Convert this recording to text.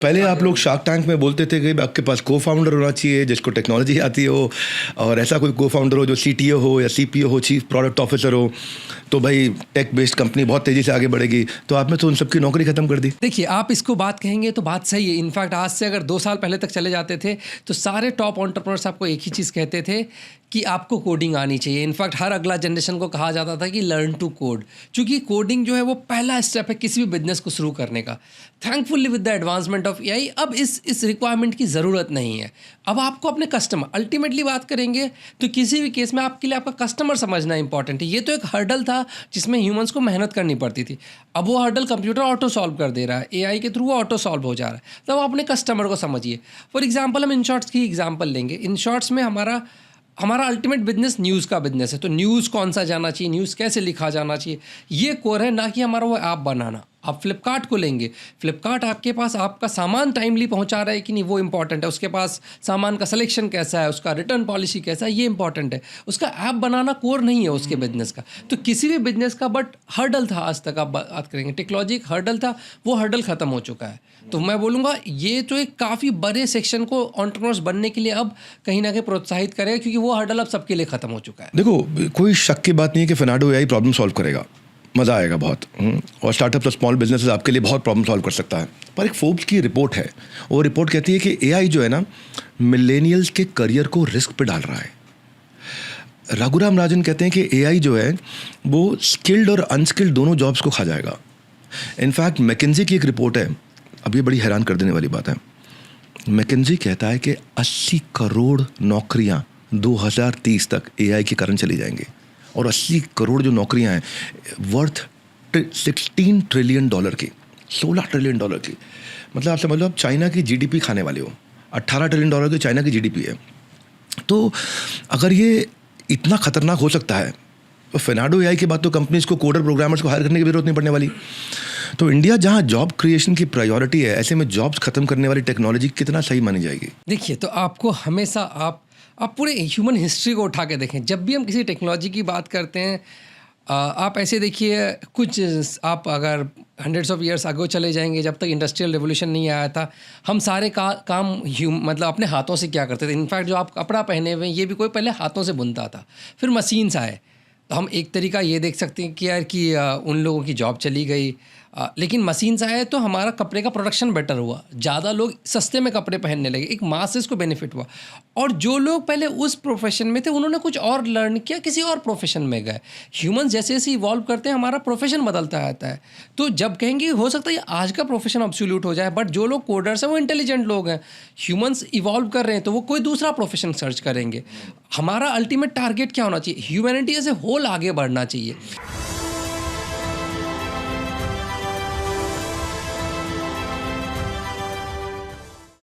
पहले आप लोग शार्क टैंक में बोलते थे कि आपके पास को फाउंडर होना चाहिए जिसको टेक्नोलॉजी आती हो, और ऐसा कोई को फाउंडर हो जो सीटीओ हो या सीपीओ हो, चीफ प्रोडक्ट ऑफिसर हो, तो भाई टेक बेस्ड कंपनी बहुत तेज़ी से आगे बढ़ेगी। तो आपने तो उन सबकी नौकरी ख़त्म कर दी। देखिए, आप इसको बात कहेंगे तो बात सही है। इनफैक्ट आज से अगर 2 साल पहले तक चले जाते थे तो सारे टॉप एंटरप्रेन्योर्स आपको एक ही चीज़ कहते थे कि आपको कोडिंग आनी चाहिए। इनफैक्ट हर अगला जनरेशन को कहा जाता था कि लर्न टू कोड, क्योंकि कोडिंग जो है वो पहला स्टेप है किसी भी बिजनेस को शुरू करने का। Thankfully with the advancement of AI अब इस रिक्वायरमेंट की ज़रूरत नहीं है। अब आपको अपने कस्टमर, अल्टीमेटली बात करेंगे तो किसी भी केस में आपके लिए आपका कस्टमर समझना इंपॉर्टेंट है। ये तो एक हर्डल था जिसमें ह्यूमंस को मेहनत करनी पड़ती थी, अब वो हर्डल कंप्यूटर ऑटो सॉल्व कर दे रहा है, एआई के थ्रू वो ऑटो सॉल्व हो जा रहा है। तो आप अपने कस्टमर को समझिए। फॉर एग्जांपल हम इनशॉर्ट्स की एग्जांपल लेंगे। इनशॉर्ट्स में हमारा अल्टीमेट बिजनेस न्यूज़ का बिजनेस है। तो न्यूज़ कौन सा जाना चाहिए, न्यूज़ कैसे लिखा जाना चाहिए, ये कोर है, ना कि हमारा वो ऐप बनाना। आप फ्लिपकार्ट को लेंगे, फ्लिपकार्ट आपके पास आपका सामान टाइमली पहुंचा रहा है कि नहीं, वो इंपॉर्टेंट है। उसके पास सामान का सिलेक्शन कैसा है, उसका रिटर्न पॉलिसी कैसा है, ये इंपॉर्टेंट है। उसका ऐप बनाना कोर नहीं है उसके बिजनेस का। तो किसी भी बिजनेस का बट हर्डल था, आज तक आप बात करेंगे टेक्नोलॉजी एक हर्डल था, वो हर्डल ख़त्म हो चुका है। तो मैं बोलूँगा ये तो एक काफ़ी बड़े सेक्शन को एंटरप्रेन्योर्स बनने के लिए अब कहीं ना कहीं प्रोत्साहित करेगा, क्योंकि वो हर्डल अब सबके लिए ख़त्म हो चुका है। देखो, कोई शक की बात नहीं है कि फर्नाडो एआई प्रॉब्लम सॉल्व करेगा, मज़ा आएगा बहुत। और स्टार्टअप और स्मॉल बिजनेसेस आपके लिए बहुत प्रॉब्लम सॉल्व कर सकता है। पर एक फोर्ब्स की रिपोर्ट है, वो रिपोर्ट कहती है कि एआई जो है ना, मिलेनियल्स के करियर को रिस्क पे डाल रहा है। रघुराम राजन कहते हैं कि एआई जो है वो स्किल्ड और अनस्किल्ड दोनों जॉब्स को खा जाएगा। इनफैक्ट मैकेंजी की एक रिपोर्ट है, अब ये बड़ी हैरान कर देने वाली बात है। मैकेंजी कहता है कि 80 करोड़ नौकरियां 2030 तक एआई के कारण चली जाएंगी, और 80 करोड़ जो नौकरियां हैं वर्थ $16 ट्रिलियन की, $16 ट्रिलियन की। मतलब आप समझ लो, आप चाइना की जीडीपी खाने वाले हो। $18 ट्रिलियन की चाइना की जीडीपी है। तो अगर ये इतना खतरनाक हो सकता है तो फर्नाडो एआई के बाद तो कंपनीज को कोडर प्रोग्रामर्स को हायर करने की जरूरत नहीं पड़ने वाली। तो इंडिया जहां जॉब क्रिएशन की प्रायोरिटी है, ऐसे में जॉब्स खत्म करने वाली टेक्नोलॉजी कितना सही मानी जाएगी? देखिए, तो आपको हमेशा आप पूरे ह्यूमन हिस्ट्री को उठा के देखें। जब भी हम किसी टेक्नोलॉजी की बात करते हैं, आप ऐसे देखिए, कुछ आप अगर हंड्रेड्स ऑफ ईयर्स आगे चले जाएंगे, जब तक इंडस्ट्रियल रेवोल्यूशन नहीं आया था, हम सारे काम मतलब अपने हाथों से क्या करते थे। इनफैक्ट जो आप कपड़ा पहने हुए हैं, ये भी कोई पहले हाथों से बुनता था, फिर मशीन्स आए। तो हम एक तरीका ये देख सकते हैं कि यार कि उन लोगों की जॉब चली गई, लेकिन मशीन्स आए तो हमारा कपड़े का प्रोडक्शन बेटर हुआ, ज़्यादा लोग सस्ते में कपड़े पहनने लगे, एक मासेस को बेनिफिट हुआ। और जो लोग पहले उस प्रोफेशन में थे, उन्होंने कुछ और लर्न किया, किसी और प्रोफेशन में गए। ह्यूमंस जैसे जैसे इवॉल्व करते हैं, हमारा प्रोफेशन बदलता रहता है। तो जब कहेंगे हो सकता है आज का प्रोफेशन ऑब्सोल्यूट हो जाए, बट जो लोग कोडर्स हैं वो इंटेलिजेंट लोग हैं। ह्यूमंस इवॉल्व कर रहे हैं तो वो कोई दूसरा प्रोफेशन सर्च करेंगे। हमारा अल्टीमेट टारगेट क्या होना चाहिए? ह्यूमैनिटी एज ए होल आगे बढ़ना चाहिए।